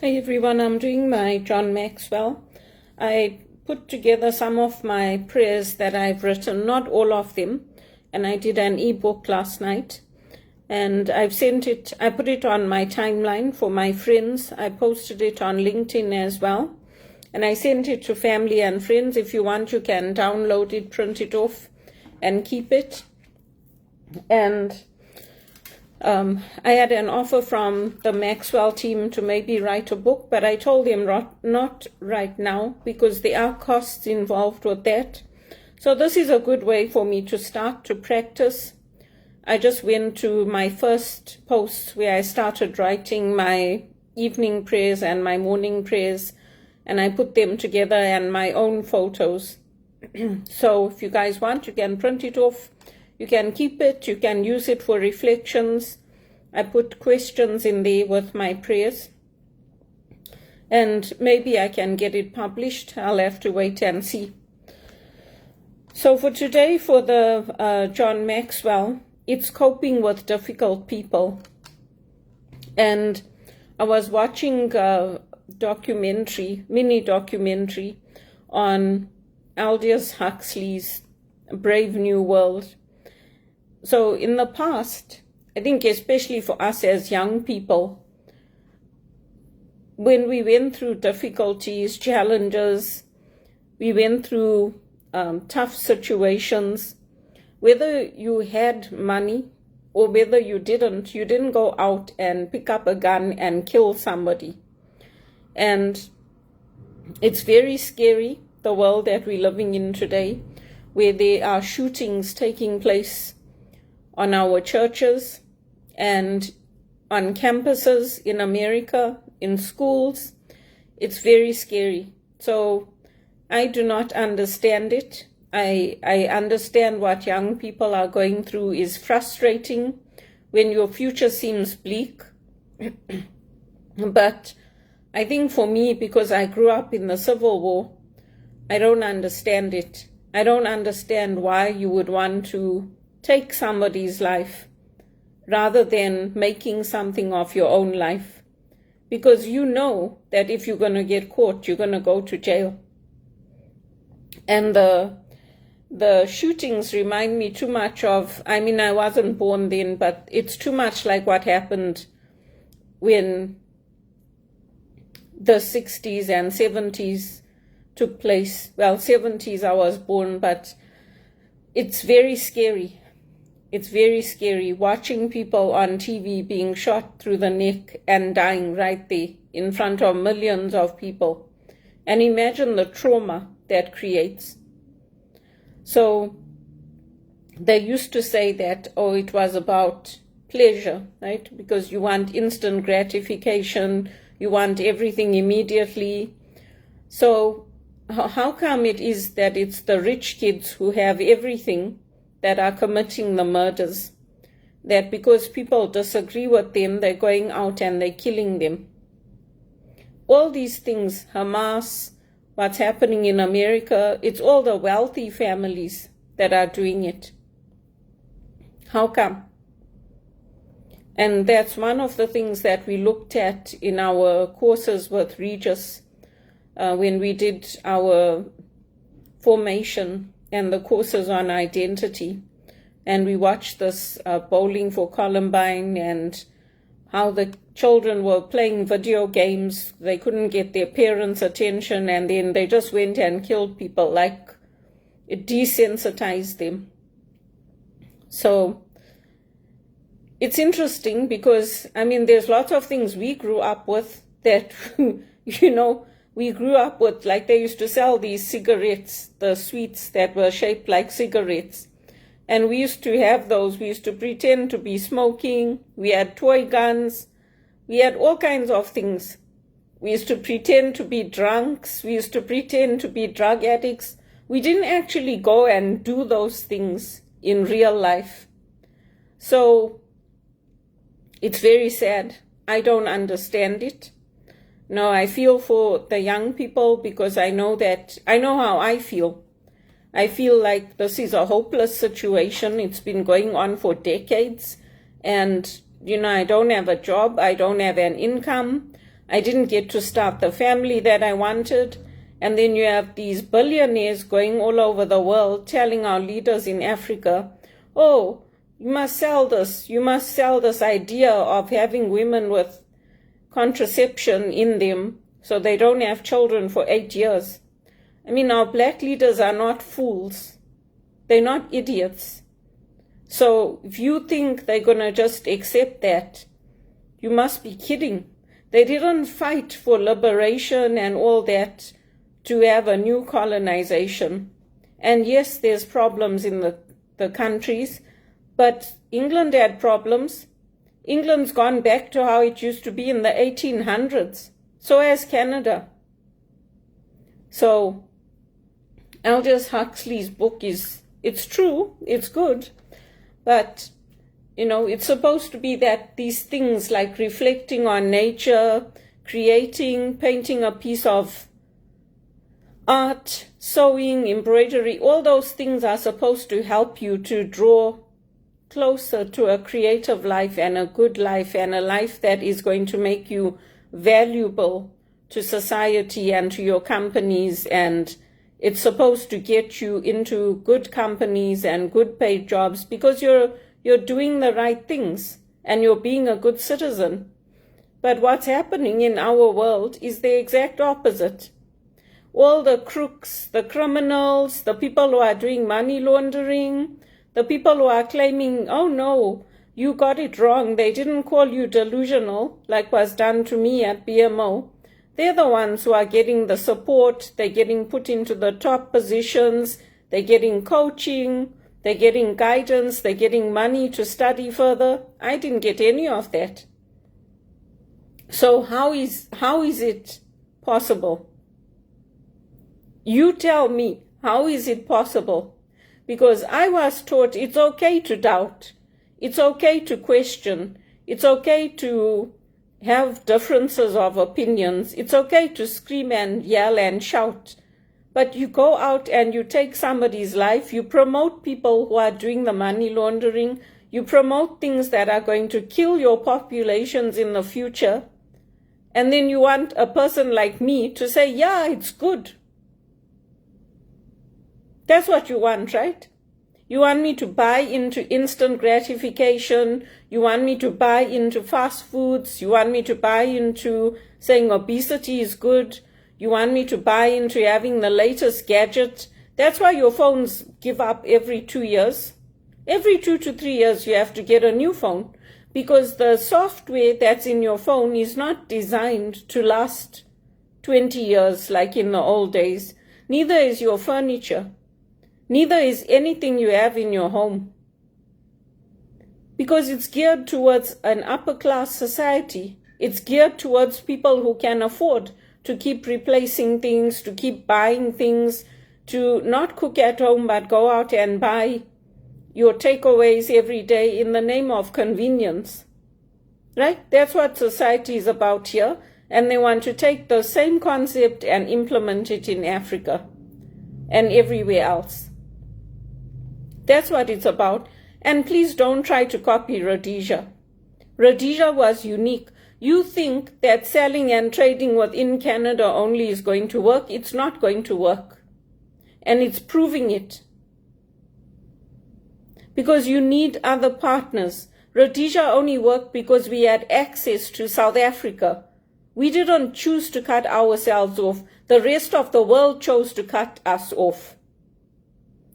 Hey everyone, I'm doing my John Maxwell. I put together some of my prayers that I've written, not all of them, and I did an ebook last night. And I put it on my timeline for my friends. I posted it on LinkedIn as well. And I sent it to family and friends. If you want, you can download it, print it off, and keep it. And I had an offer from the Maxwell team to maybe write a book, but I told them not right now because there are costs involved with that. So this is a good way for me to start to practice. I just went to my first post where I started writing my evening prayers and my morning prayers, and I put them together and my own photos. So if you guys want, you can print it off. You can keep it, you can use it for reflections. I put questions in there with my prayers. And maybe I can get it published. I'll have to wait and see. So for today, for the John Maxwell, it's coping with difficult people. And I was watching a mini documentary on Aldous Huxley's Brave New World. So in the past, I think especially for us as young people, when we went through difficulties, challenges, we went through tough situations, whether you had money or whether you didn't go out and pick up a gun and kill somebody. And it's very scary, the world that we're living in today, where there are shootings taking place on our churches and on campuses in America, in schools. It's very scary. So I do not understand it. I understand what young people are going through is frustrating when your future seems bleak. But I think for me, because I grew up in the Civil War, I don't understand it. I don't understand why you would want to take somebody's life rather than making something of your own life, because you know that if you're going to get caught, you're going to go to jail. And the shootings remind me too much of, I wasn't born then, but it's too much like what happened when the 60s and 70s took place. Well, 70s I was born, but it's very scary. It's very scary watching people on TV being shot through the neck and dying right there in front of millions of people. And imagine the trauma that creates. So they used to say that, it was about pleasure, right? Because you want instant gratification, you want everything immediately. So how come it is that it's the rich kids who have everything that are committing the murders? That because people disagree with them, they're going out and they're killing them. All these things, Hamas, what's happening in America, it's all the wealthy families that are doing it. How come? And that's one of the things that we looked at in our courses with Regis when we did our formation and the courses on identity. And we watched this Bowling for Columbine and how the children were playing video games. They couldn't get their parents' attention, and then they just went and killed people. Like, it desensitized them. So it's interesting because, there's lots of things we grew up with that, we grew up with, like they used to sell these cigarettes, the sweets that were shaped like cigarettes. And we used to have those. We used to pretend to be smoking. We had toy guns. We had all kinds of things. We used to pretend to be drunks. We used to pretend to be drug addicts. We didn't actually go and do those things in real life. So it's very sad. I don't understand it. No, I feel for the young people because I know how I feel. I feel like this is a hopeless situation. It's been going on for decades. And, I don't have a job. I don't have an income. I didn't get to start the family that I wanted. And then you have these billionaires going all over the world telling our leaders in Africa, oh, you must sell this idea of having women with contraception in them so they don't have children for 8 years. I mean, our black leaders are not fools. They're not idiots. So if you think they're going to just accept that, you must be kidding. They didn't fight for liberation and all that to have a new colonization. And yes, there's problems in the countries, but England had problems. England's gone back to how it used to be in the 1800s. So has Canada. So Aldous Huxley's book it's true, it's good, but it's supposed to be that these things like reflecting on nature, creating, painting a piece of art, sewing, embroidery, all those things are supposed to help you to draw closer to a creative life and a good life and a life that is going to make you valuable to society and to your companies, and it's supposed to get you into good companies and good paid jobs because you're doing the right things and you're being a good citizen. But what's happening in our world is the exact opposite. All the crooks, the criminals, the people who are doing money laundering, the people who are claiming, oh no, you got it wrong, they didn't call you delusional like was done to me at BMO. They're the ones who are getting the support, they're getting put into the top positions, they're getting coaching, they're getting guidance, they're getting money to study further. I didn't get any of that. So how is it possible? You tell me, how is it possible? Because I was taught it's okay to doubt. It's okay to question. It's okay to have differences of opinions. It's okay to scream and yell and shout. But you go out and you take somebody's life, you promote people who are doing the money laundering, you promote things that are going to kill your populations in the future, and then you want a person like me to say, yeah, it's good. That's what you want, right? You want me to buy into instant gratification. You want me to buy into fast foods. You want me to buy into saying obesity is good. You want me to buy into having the latest gadget. That's why your phones give up every 2 years. Every 2 to 3 years you have to get a new phone because the software that's in your phone is not designed to last 20 years like in the old days. Neither is your furniture. Neither is anything you have in your home. Because it's geared towards an upper class society. It's geared towards people who can afford to keep replacing things, to keep buying things, to not cook at home but go out and buy your takeaways every day in the name of convenience. Right? That's what society is about here. And they want to take the same concept and implement it in Africa and everywhere else. That's what it's about. And please don't try to copy Rhodesia. Rhodesia was unique. You think that selling and trading within Canada only is going to work. It's not going to work. And it's proving it. Because you need other partners. Rhodesia only worked because we had access to South Africa. We didn't choose to cut ourselves off. The rest of the world chose to cut us off.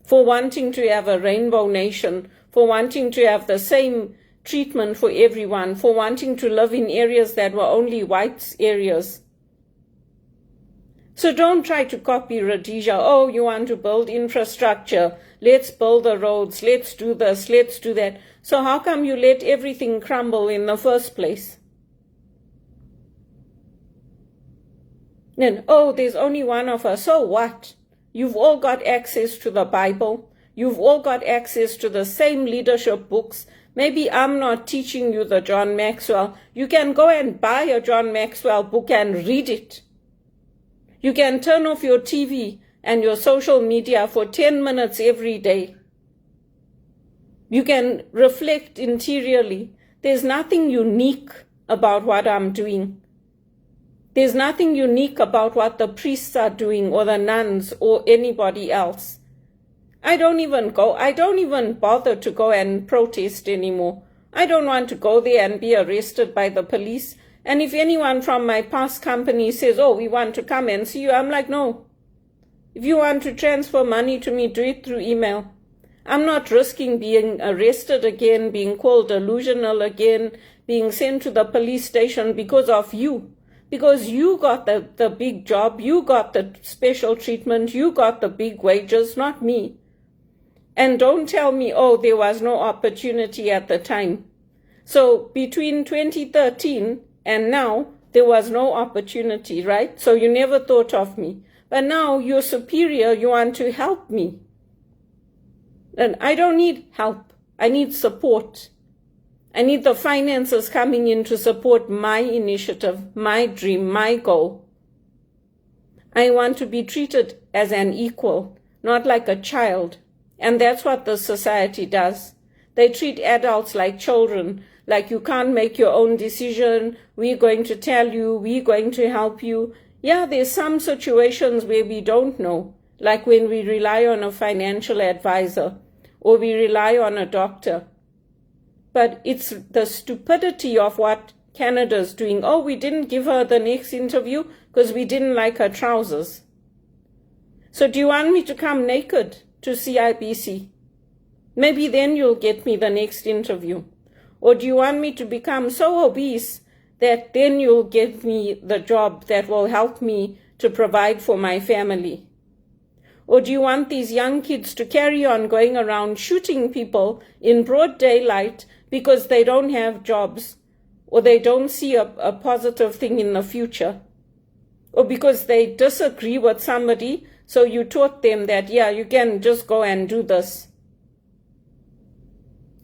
For wanting to have a rainbow nation, for wanting to have the same treatment for everyone, for wanting to live in areas that were only whites areas. So don't try to copy Rhodesia. Oh, you want to build infrastructure. Let's build the roads. Let's do this. Let's do that. So how come you let everything crumble in the first place? Then, oh, there's only one of us. So what? You've all got access to the Bible. You've all got access to the same leadership books. Maybe I'm not teaching you the John Maxwell. You can go and buy a John Maxwell book and read it. You can turn off your TV and your social media for 10 minutes every day. You can reflect interiorly. There's nothing unique about what I'm doing. There's nothing unique about what the priests are doing or the nuns or anybody else. I don't even bother to go and protest anymore. I don't want to go there and be arrested by the police. And if anyone from my past company says, oh, we want to come and see you, I'm like, no. If you want to transfer money to me, do it through email. I'm not risking being arrested again, being called delusional again, being sent to the police station because of you. Because you got the big job, you got the special treatment, you got the big wages, not me. And don't tell me, oh, there was no opportunity at the time. So between 2013 and now, there was no opportunity, right? So you never thought of me. But now you're superior, you want to help me. And I don't need help. I need support. I need the finances coming in to support my initiative, my dream, my goal. I want to be treated as an equal, not like a child. And that's what the society does. They treat adults like children, like you can't make your own decision, we're going to tell you, we're going to help you. Yeah, there's some situations where we don't know, like when we rely on a financial advisor or we rely on a doctor. But it's the stupidity of what Canada's doing. Oh, we didn't give her the next interview because we didn't like her trousers. So do you want me to come naked to CIBC? Maybe then you'll get me the next interview. Or do you want me to become so obese that then you'll give me the job that will help me to provide for my family? Or do you want these young kids to carry on going around shooting people in broad daylight because they don't have jobs, or they don't see a positive thing in the future, or because they disagree with somebody, so you taught them that, yeah, you can just go and do this.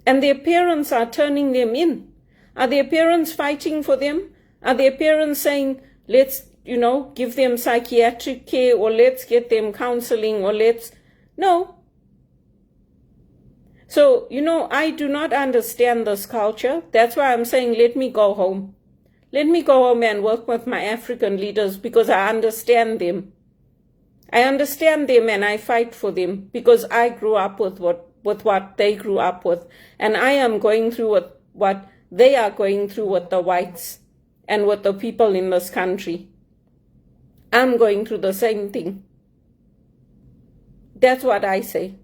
And their parents are turning them in. Are their parents fighting for them? Are their parents saying, let's, give them psychiatric care, or let's get them counseling, or no. So, I do not understand this culture. That's why I'm saying, let me go home. Let me go home and work with my African leaders because I understand them. I understand them and I fight for them because I grew up with what they grew up with. And I am going through what they are going through with the whites and with the people in this country. I'm going through the same thing. That's what I say.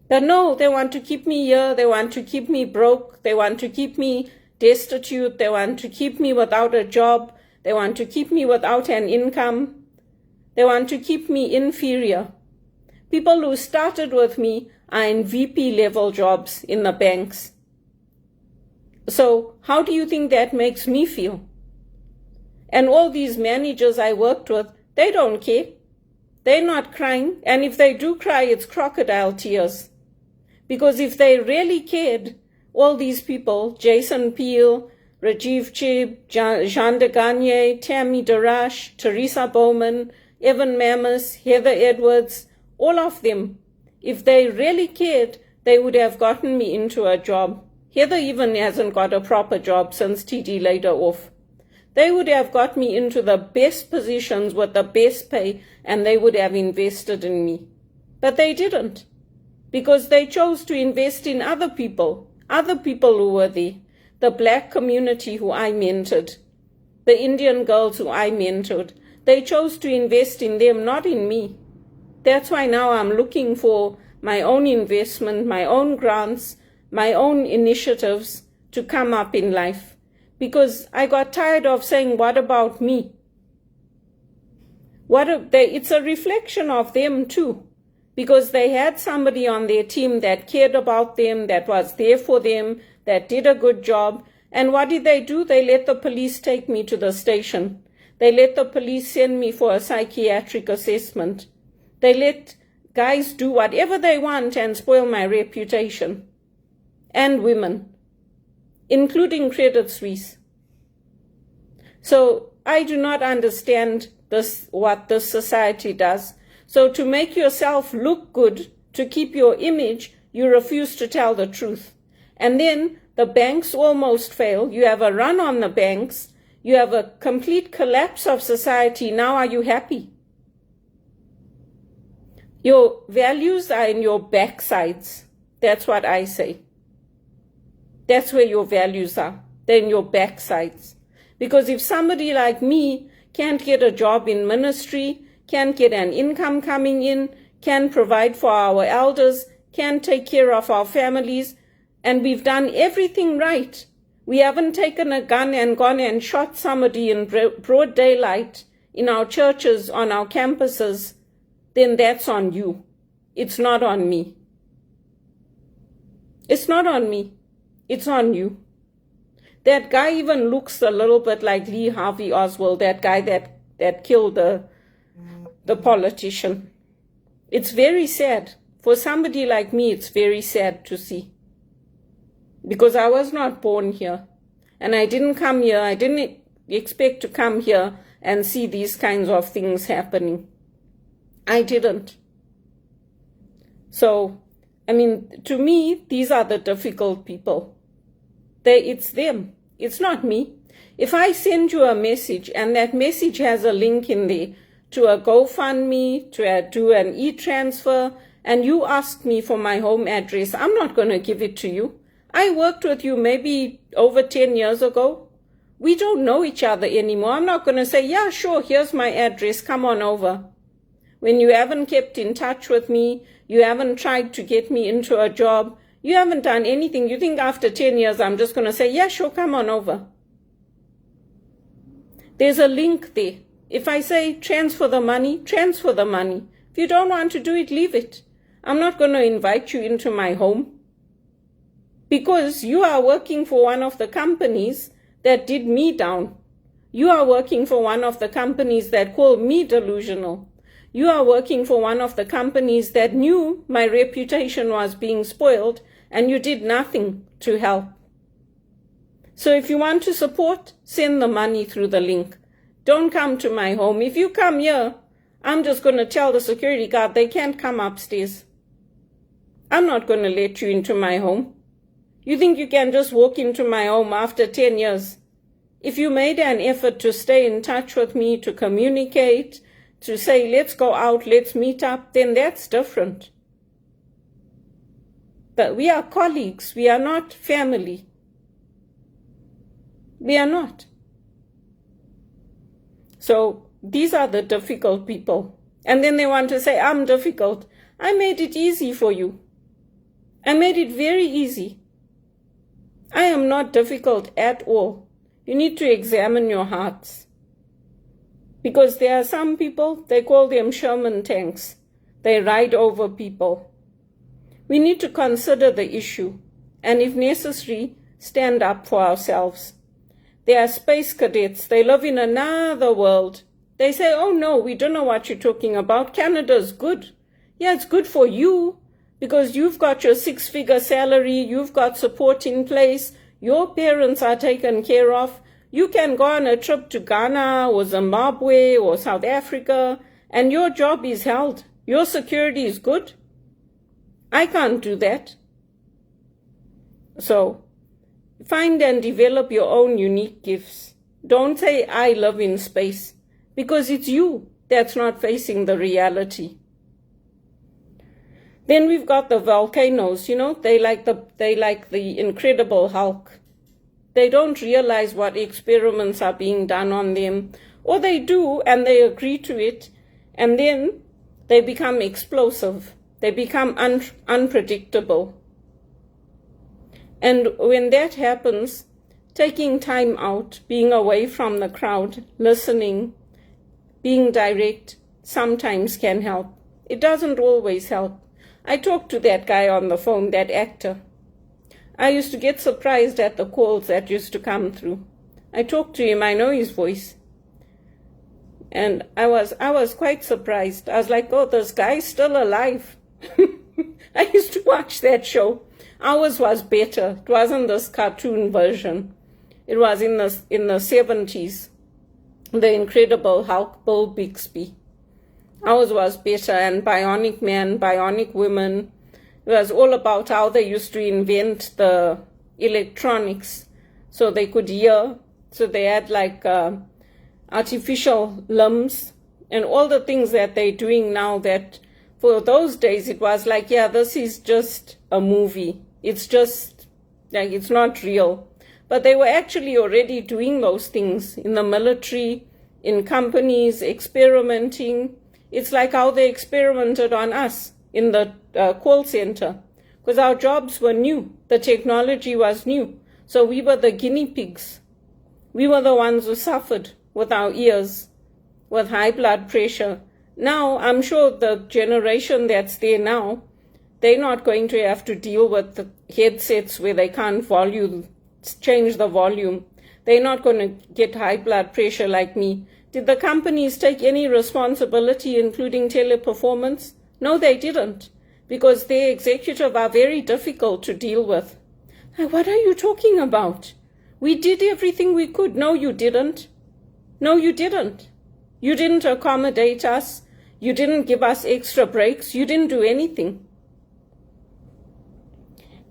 But no, they want to keep me here, they want to keep me broke, they want to keep me destitute, they want to keep me without a job, they want to keep me without an income, they want to keep me inferior. People who started with me are in VP level jobs in the banks. So how do you think that makes me feel? And all these managers I worked with, they don't care. They're not crying, and if they do cry, it's crocodile tears. Because if they really cared, all these people, Jason Peel, Rajiv Chib, Jean de Gagne, Tammy Darash, Teresa Bowman, Evan Mammis, Heather Edwards, all of them, if they really cared, they would have gotten me into a job. Heather even hasn't got a proper job since TD laid her off. They would have got me into the best positions with the best pay, and they would have invested in me. But they didn't, because they chose to invest in other people who were there, the black community who I mentored, the Indian girls who I mentored. They chose to invest in them, not in me. That's why now I'm looking for my own investment, my own grants, my own initiatives to come up in life. Because I got tired of saying, what about me? It's a reflection of them too. Because they had somebody on their team that cared about them, that was there for them, that did a good job. And what did they do? They let the police take me to the station. They let the police send me for a psychiatric assessment. They let guys do whatever they want and spoil my reputation. And women, including Credit Suisse. So I do not understand what this society does. So to make yourself look good, to keep your image, you refuse to tell the truth. And then the banks almost fail. You have a run on the banks. You have a complete collapse of society. Now are you happy? Your values are in your backsides. That's what I say. That's where your values are. They're in your backsides. Because if somebody like me can't get a job in ministry, can't get an income coming in, can provide for our elders, can take care of our families, and we've done everything right. We haven't taken a gun and gone and shot somebody in broad daylight in our churches, on our campuses, then that's on you. It's not on me. It's not on me. It's on you. That guy even looks a little bit like Lee Harvey Oswald, that guy that killed the politician. It's very sad. For somebody like me, it's very sad to see. Because I was not born here. And I didn't come here, I didn't expect to come here and see these kinds of things happening. I didn't. So, I mean, to me, these are the difficult people. It's them. It's not me. If I send you a message and that message has a link in there to a GoFundMe, to do an e-transfer, and you ask me for my home address, I'm not going to give it to you. I worked with you maybe over 10 years ago. We don't know each other anymore. I'm not going to say, yeah, sure, here's my address, come on over. When you haven't kept in touch with me, you haven't tried to get me into a job, you haven't done anything. You think after 10 years I'm just going to say, yeah, sure, come on over. There's a link there. If I say transfer the money, transfer the money. If you don't want to do it, leave it. I'm not going to invite you into my home. Because you are working for one of the companies that did me down. You are working for one of the companies that called me delusional. You are working for one of the companies that knew my reputation was being spoiled, and you did nothing to help. So if you want to support, send the money through the link. Don't come to my home. If you come here, I'm just going to tell the security guard they can't come upstairs. I'm not going to let you into my home. You think you can just walk into my home after 10 years? If you made an effort to stay in touch with me, to communicate, to say, let's go out, let's meet up, then that's different. But we are colleagues. We are not family. We are not. So these are the difficult people. And then they want to say, I'm difficult. I made it easy for you. I made it very easy. I am not difficult at all. You need to examine your hearts. Because there are some people, they call them Sherman tanks. They ride over people. We need to consider the issue, and if necessary, stand up for ourselves. There are space cadets. They live in another world. They say, oh no, we don't know what you're talking about. Canada's good. Yeah, it's good for you because you've got your 6-figure salary. You've got support in place. Your parents are taken care of. You can go on a trip to Ghana or Zimbabwe or South Africa, and your job is held. Your security is good. I can't do that. So, find and develop your own unique gifts. Don't say, I live in space, because it's you that's not facing the reality. Then we've got the volcanoes, they like the Incredible Hulk. They don't realize what experiments are being done on them, or they do and they agree to it, and then they become explosive. They become unpredictable. And when that happens, taking time out, being away from the crowd, listening, being direct, sometimes can help. It doesn't always help. I talked to that guy on the phone, that actor. I used to get surprised at the calls that used to come through. I talked to him, I know his voice. And I was quite surprised. I was like, oh, this guy's still alive. I used to watch that show. Ours was better. It wasn't this cartoon version. It was in the 70s. The Incredible Hulk, Bill Bixby. Ours was better, and Bionic Man, Bionic Women. It was all about how they used to invent the electronics so they could hear So they had like artificial limbs and all the things that they're doing now that for those days it was like, yeah, this is just a movie. It's just like, it's not real. But they were actually already doing those things in the military, in companies, experimenting. It's like how they experimented on us in the call center, because our jobs were new. The technology was new. So we were the guinea pigs. We were the ones who suffered with our ears, with high blood pressure. Now, I'm sure the generation that's there now, they're not going to have to deal with the headsets where they can't change the volume. They're not going to get high blood pressure like me. Did the companies take any responsibility, including Teleperformance? No, they didn't, because their executive are very difficult to deal with. What are you talking about? We did everything we could. No, you didn't. No, you didn't. You didn't accommodate us. You didn't give us extra breaks. You didn't do anything.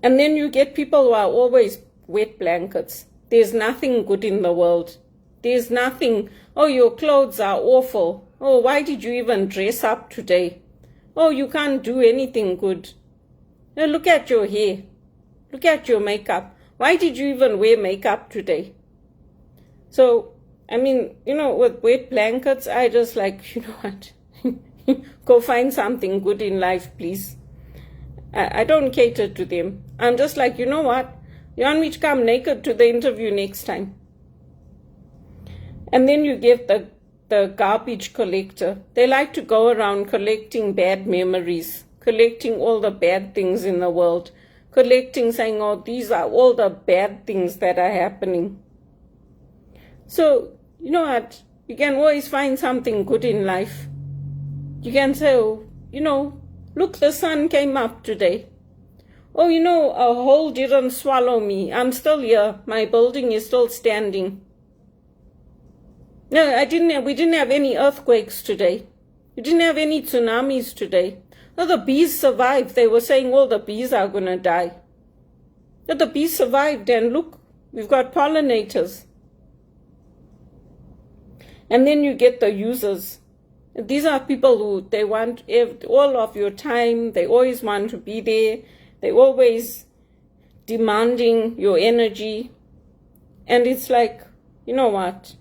And then you get people who are always wet blankets. There's nothing good in the world. There's nothing, oh, your clothes are awful. Oh, why did you even dress up today? Oh, you can't do anything good. Now look at your hair. Look at your makeup. Why did you even wear makeup today? So, I mean, with wet blankets, I just like, you know what? Go find something good in life, please. I don't cater to them. I'm just like, you know what? You want me to come naked to the interview next time? And then you get the garbage collector. They like to go around collecting bad memories, collecting all the bad things in the world, collecting, saying, oh, these are all the bad things that are happening. So, you know what? You can always find something good in life. You can say, oh, look, the sun came up today. Oh, a hole didn't swallow me. I'm still here. My building is still standing. No, we didn't have any earthquakes today. We didn't have any tsunamis today. No, the bees survived. They were saying, the bees are going to die. But the bees survived, and look, we've got pollinators. And then you get the users. These are people who, they want all of your time. They always want to be there. They're always demanding your energy. And it's like, you know what?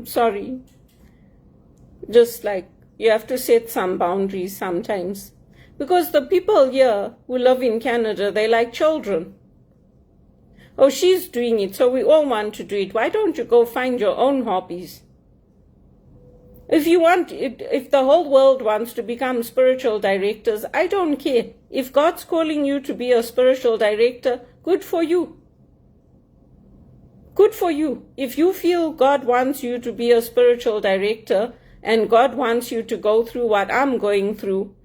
Sorry. Just like, you have to set some boundaries sometimes. Because the people here who live in Canada, they like children. Oh, she's doing it, so we all want to do it. Why don't you go find your own hobbies? If the whole world wants to become spiritual directors, I don't care. If God's calling you to be a spiritual director, good for you. Good for you. If you feel God wants you to be a spiritual director and God wants you to go through what I'm going through,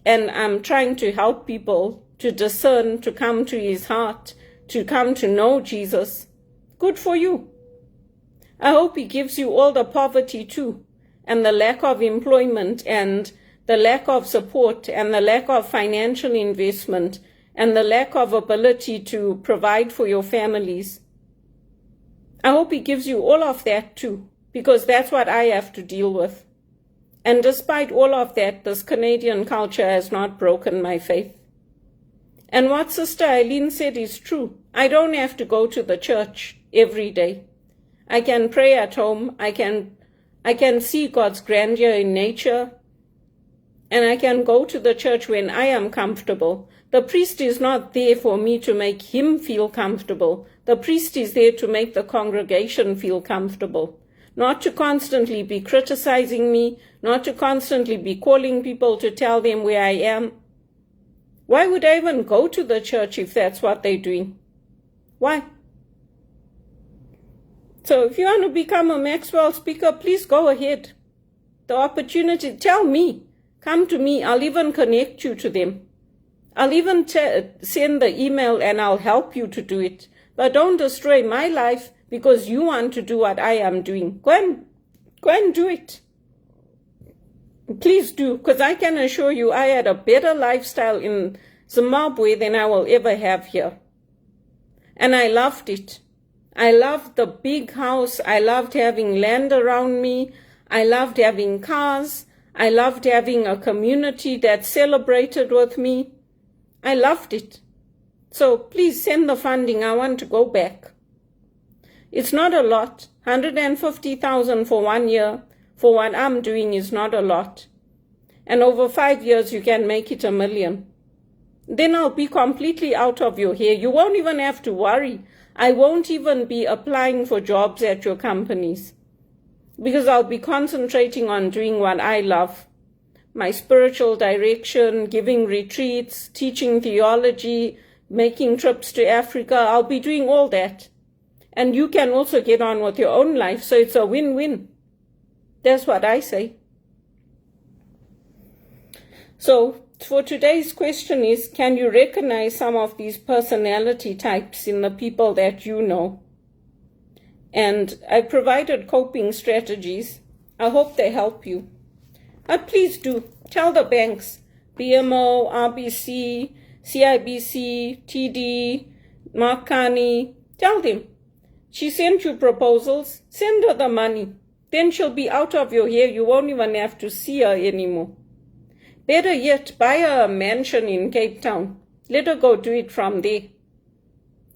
and I'm trying to help people to discern, to come to His heart, to come to know Jesus, good for you. I hope He gives you all the poverty too, and the lack of employment, and the lack of support, and the lack of financial investment, and the lack of ability to provide for your families. I hope He gives you all of that too, because that's what I have to deal with. And despite all of that, this Canadian culture has not broken my faith. And what Sister Eileen said is true. I don't have to go to the church every day. I can pray at home. I can see God's grandeur in nature. And I can go to the church when I am comfortable. The priest is not there for me to make him feel comfortable. The priest is there to make the congregation feel comfortable. Not to constantly be criticizing me, not to constantly be calling people to tell them where I am. Why would I even go to the church if that's what they're doing? Why? So if you want to become a Maxwell speaker, please go ahead. The opportunity, tell me, come to me, I'll even connect you to them. I'll even send the email and I'll help you to do it. But don't destroy my life because you want to do what I am doing. Go and do it. Please do, because I can assure you I had a better lifestyle in Zimbabwe than I will ever have here. And I loved it. I loved the big house. I loved having land around me. I loved having cars. I loved having a community that celebrated with me. I loved it. So please send the funding. I want to go back. It's not a lot. 150,000 for 1 year for what I'm doing is not a lot. And over 5 years, you can make it $1 million. Then I'll be completely out of your hair. You won't even have to worry. I won't even be applying for jobs at your companies because I'll be concentrating on doing what I love. My spiritual direction, giving retreats, teaching theology, making trips to Africa. I'll be doing all that. And you can also get on with your own life. So it's a win-win. That's what I say. So for today's question is, can you recognize some of these personality types in the people that you know? And I provided coping strategies. I hope they help you. But please do tell the banks, BMO, RBC, CIBC, TD, Mark Carney, tell them, she sent you proposals, send her the money. Then she'll be out of your hair. You won't even have to see her anymore. Better yet, buy her a mansion in Cape Town. Let her go do it from there. It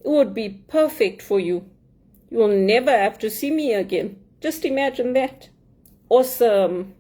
would be perfect for you. You will never have to see me again. Just imagine that. Awesome.